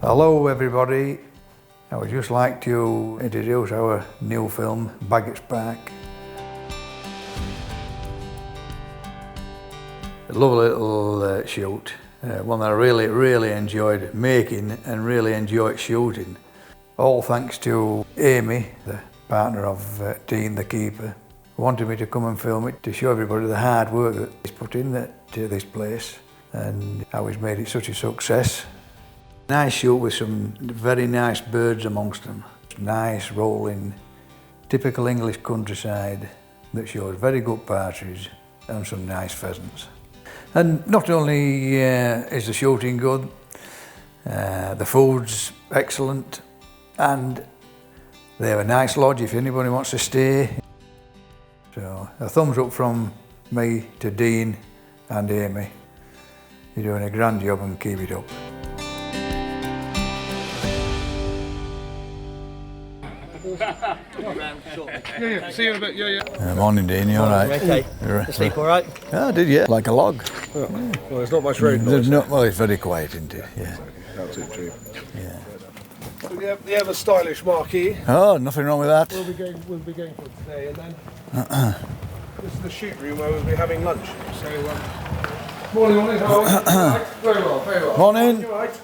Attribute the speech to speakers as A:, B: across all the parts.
A: Hello everybody, I would just like to introduce our new film, Bagots Back. A lovely little shoot, one that I really enjoyed making and really enjoyed shooting. All thanks to Amy, the partner of Dean, the keeper, who wanted me to come and film it to show everybody the hard work that he's put in to this place and how he's made it such a success. Nice shoot with some very nice birds amongst them. Nice rolling, typical English countryside that shows very good partridge and some nice pheasants. And not only is the shooting good, the food's excellent, and they have a nice lodge if anybody wants to stay. So a thumbs up from me to Dean and Amy. You're doing a grand job and keep it up.
B: See you in a bit, yeah.
A: Morning, Dean, you alright?
C: Okay. You sleep alright?
A: Yeah, I did, yeah. Like a log.
B: Well, there's not much road noise.
A: Well, it's very quiet, isn't it? Yeah.
B: That's it, true.
A: Yeah.
B: So the ever stylish marquee.
A: Oh, nothing wrong with that.
B: We'll be going for today, and then this is the shoot room where we'll be having lunch. So, morning, how are you? Right. Very well.
A: Morning.
B: You alright?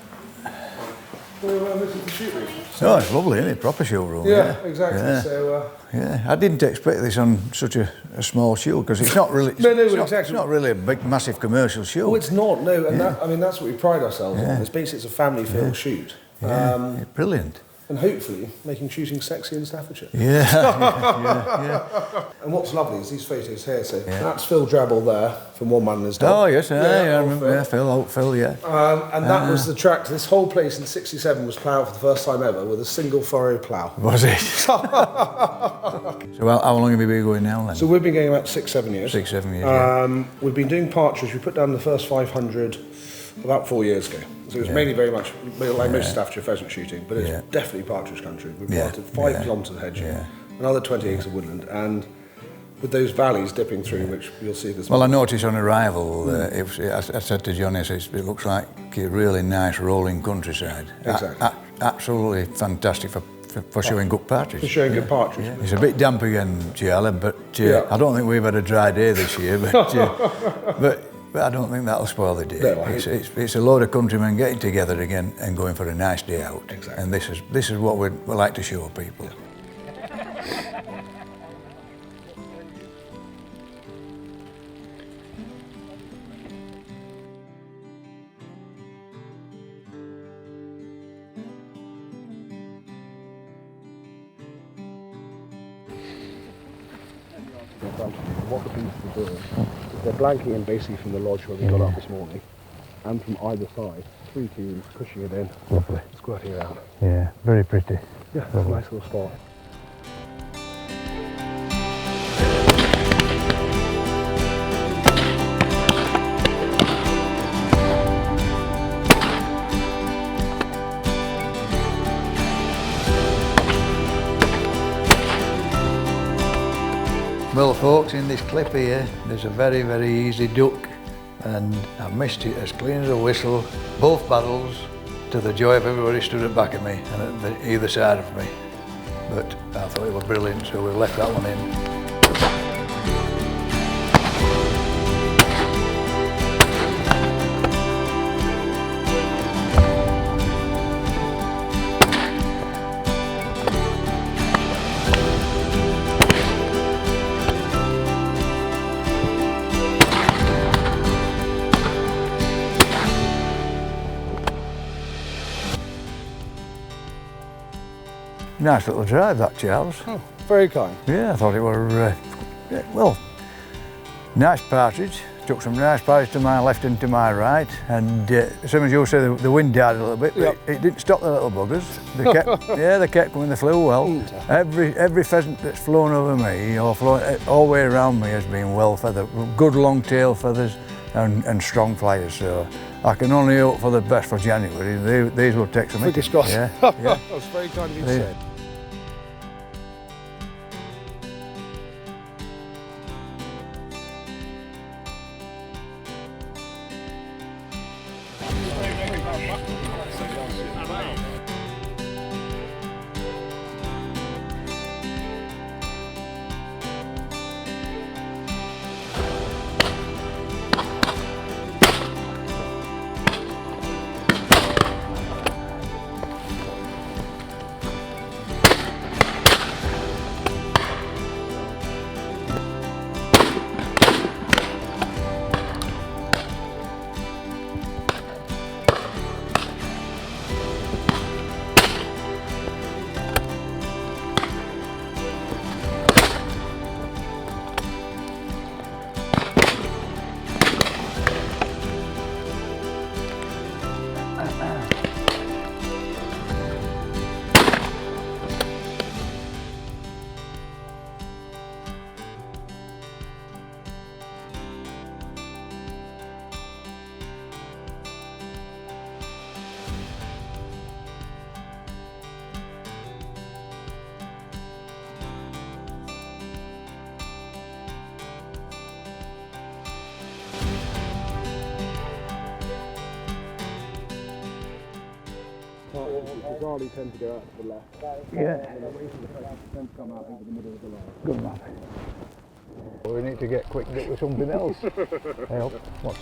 B: So this is the shoot room.
A: Oh, it's lovely, isn't it? Proper show room.
B: Yeah, exactly.
A: Yeah.
B: So.
A: Yeah, I didn't expect this on such a small show because it's not really. It's not really a big, massive commercial show.
B: Oh, it's not. No, and that's what we pride ourselves on. It's basically a family film shoot.
A: Yeah, brilliant.
B: And hopefully making shooting sexy in Staffordshire.
A: Yeah.
B: And what's lovely is these photos here. So that's Phil Drabble there from One Man and His Dog.
A: Oh yes, I remember. Yeah, Phil, yeah.
B: And that was the track. This whole place in '67 was ploughed for the first time ever with a single furrow plough.
A: Was it? So how long have you been going now then?
B: So we've been going about 6-7 years.
A: 6-7 years. Yeah.
B: We've been doing partridge. We put down the first 500 about 4 years ago. So it was mainly very much like most Staffordshire pheasant shooting, but it's definitely partridge country. We've planted 5 kilometres of hedging, another 20 acres of woodland, and with those valleys dipping through, which you'll see this
A: Well, I noticed on arrival, I said to Johnny, it looks like a really nice rolling countryside.
B: Exactly.
A: Absolutely fantastic for showing good partridge.
B: For showing good partridge.
A: Yeah. It's a bit damp again, Charlie, but I don't think we've had a dry day this year, but I don't think that'll spoil the day.
B: No,
A: it's a load of countrymen getting together again and going for a nice day out.
B: Exactly.
A: And this is what we like to show people.
D: What the beasts are doing is they're blanketing basically from the lodge where we got up this morning, and from either side, 3 teams pushing it in, squirting it out.
A: Yeah, very pretty.
D: Yeah, it's a nice little spot.
A: Well folks, in this clip here, there's a very easy duck, and I missed it as clean as a whistle, both battles, to the joy of everybody stood at the back of me and at either side of me. But I thought it was brilliant, so we left that one in. Nice little drive that, Charles.
B: Oh, very kind.
A: Yeah, I thought it were, well, nice partridge. Took some nice partridge to my left and to my right, and as soon as you said the wind died a little bit, but it didn't stop the little buggers. They kept coming, they flew well. Every pheasant that's flown over me, or flown all the way around me, has been well feathered. Good long tail feathers and strong flyers, so I can only hope for the best for January. These will take some.
B: Fingers crossed.
A: Yeah.
B: That's very kind of you to say.
D: Bizarrely tend to go out to the left.
A: Yeah.
D: And the racing effects tend to come out over the middle of the line.
A: Good man. We need to get quick with something else. Help. What?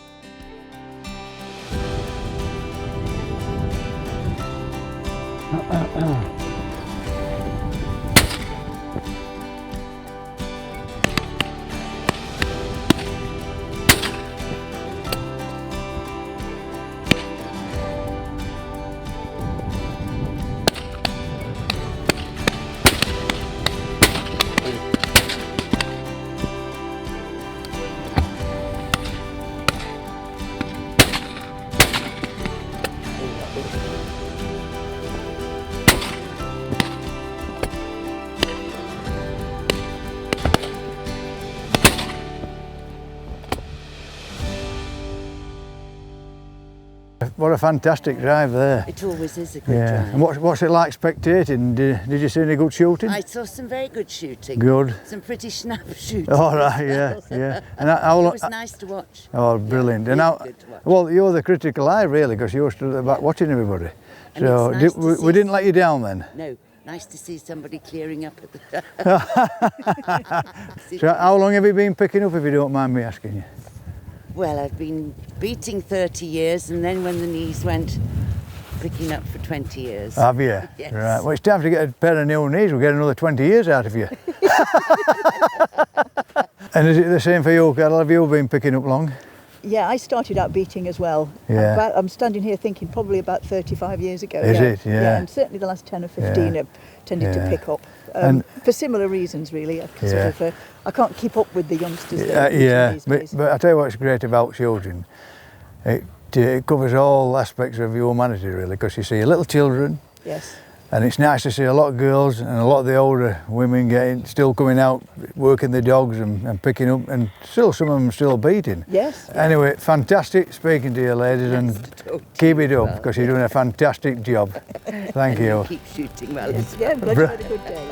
A: What a fantastic drive there.
C: It always is a good drive.
A: And what's it like spectating? Did you see any good shooting?
C: I saw some very good shooting.
A: Good.
C: Some pretty snap shooting.
A: All right, yeah. And how
C: It
A: long?
C: was nice to watch.
A: Oh, brilliant. And
C: really
A: how,
C: good to watch.
A: well, you're the critical eye really, because you stood at the back watching everybody.
C: And
A: So
C: it's nice to
A: we
C: see-
A: didn't let you down then?
C: No, nice to see somebody clearing up at the...
A: So how long have you been picking up, if you don't mind me asking you?
C: Well, I've been beating 30 years, and then when the knees went, picking up for 20 years.
A: Have you?
C: Yes.
A: Right. Well, it's time to get a pair of new knees. We'll get another 20 years out of you. And is it the same for you, Carol? Have you been picking up long?
E: Yeah, I started out beating as well.
A: Yeah.
E: I'm standing here thinking probably about 35 years ago.
A: Is it? Yeah.
E: And certainly the last 10 or 15
A: Yeah.
E: have tended
A: Yeah.
E: to pick up.
A: And-
E: For similar reasons, really. I can't keep up with the youngsters that are
A: Yeah,
E: these days.
A: but I tell you what's great about shooting. It covers all aspects of humanity really, because you see little children,
E: Yes.
A: and it's nice to see a lot of girls and a lot of the older women still coming out, working the dogs and picking up, and still some of them still beating.
E: Yes.
A: Anyway, fantastic speaking to you ladies, and
C: Nice to talk to
A: keep
C: you
A: it
C: as
A: up
C: well.
A: because you're doing a fantastic job. Thank you.
C: Keep shooting well.
E: Yes. Yeah, glad you had a good day.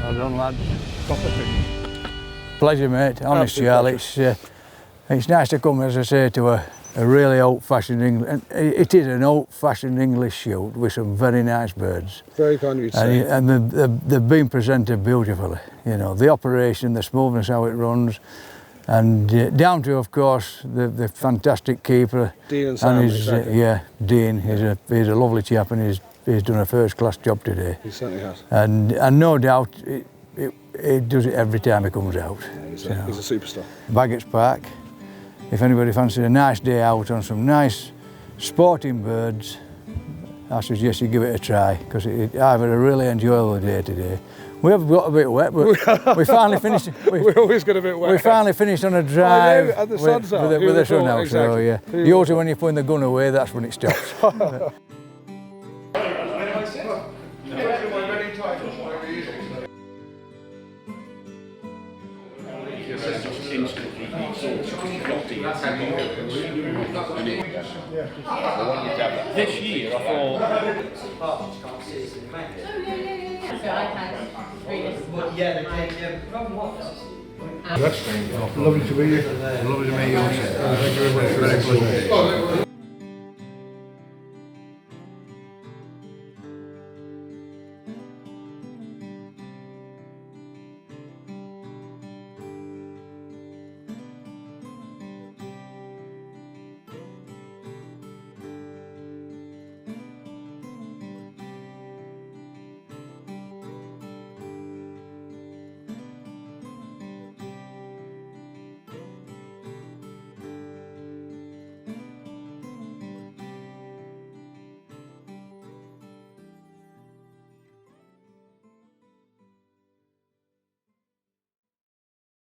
A: Well done, lads. Pleasure, mate. Honest, Charlie. It's nice to come, as I say, to a really old-fashioned English. It is an old-fashioned English shoot with some very nice birds,
B: Very kind of you to say.
A: and they've been presented beautifully. You know, the operation, the smoothness, how it runs, and down to, of course, the fantastic keeper.
B: Dean and Sam,
A: his,
B: exactly.
A: yeah, Dean. He's a lovely chap, and he's done a first-class job today.
B: He certainly has.
A: And no doubt, he does it every time he comes out.
B: He's a superstar.
A: Bagots Park. if anybody fancies a nice day out on some nice sporting birds, I suggest you give it a try, because I've had a really enjoyable day today. We have got a bit wet, but we finally finished.
B: We always get a bit wet.
A: We finally finished on a drive
B: and the sun's out.
A: with the sun out.
B: Exactly.
A: So yeah, usually when you're putting the gun away, that's when it stops.
F: This year I thought.
B: Lovely to meet you. Lovely to meet you. Thank you very much. Very pleasant.